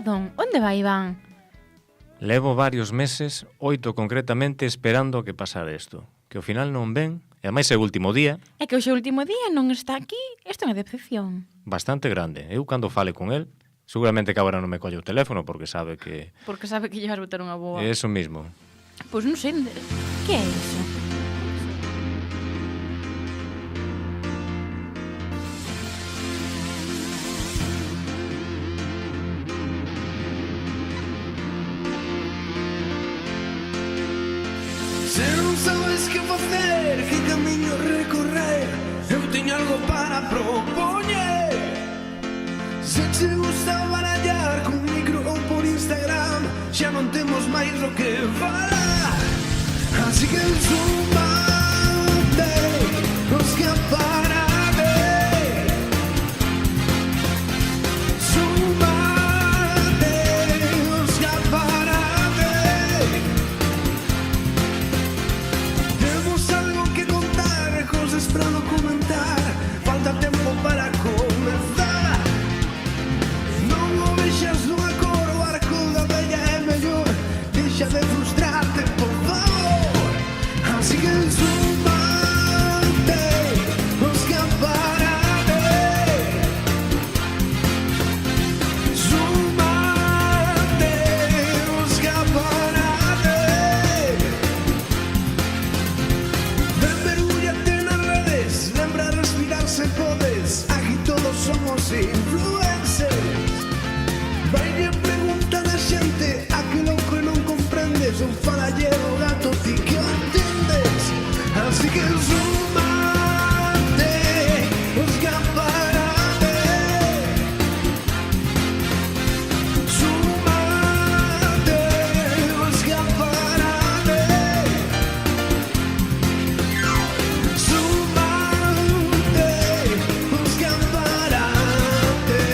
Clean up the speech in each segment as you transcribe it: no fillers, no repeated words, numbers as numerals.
perdón, onde vai Iván? Levo varios meses, 8 concretamente, esperando que pasara isto. Que ao final non ven, e ademais é o último día. É que hoxe o último día non está aquí. Isto é unha decepción. Bastante grande. Eu cando fale con el, seguramente que agora non me colle o teléfono porque sabe que... Porque sabe que lle vas botar unha boa. É eso mismo. Pois non sei, que é iso? Se non sabes que facer, que camiño recorrer, eu teño algo para propoñer. Se che gusta barallar con micro ou por Instagram, xa non temos máis do que falar. Así que súmate, os que parade. Súmate, os que parade. Temos algo que contar, cosas para documentar. Falta tempo para comenzar. Non o vexas nunha cor, o arco da bella é mellor. Deixa de frustrarte, por favor. Así que súmate, os que parade. Súmate, os que parade. Ven, mergúllate nas redes, lembra respirar se podes. Aquí todos somos influencers. Vaille preguntar a xente aquilo que non comprendes. Un falallero gato ti que o entendes. Así que súmate, os que parade. Súmate, os que parade. Súmate, os que parade.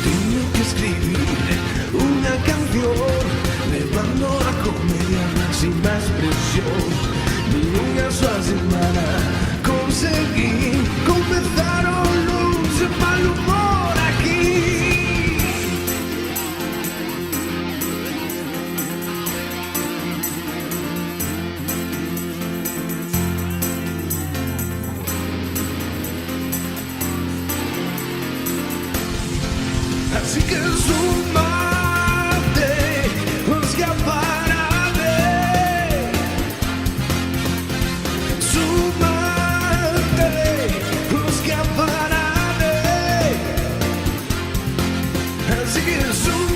Teño que escribir unha canción, levando a comedia máxima expresión. Nunha soa semana conseguí comezar o luns de mal humor aquí. Así que súmate, os que parade. Súmate, os que parade. Así que súmate.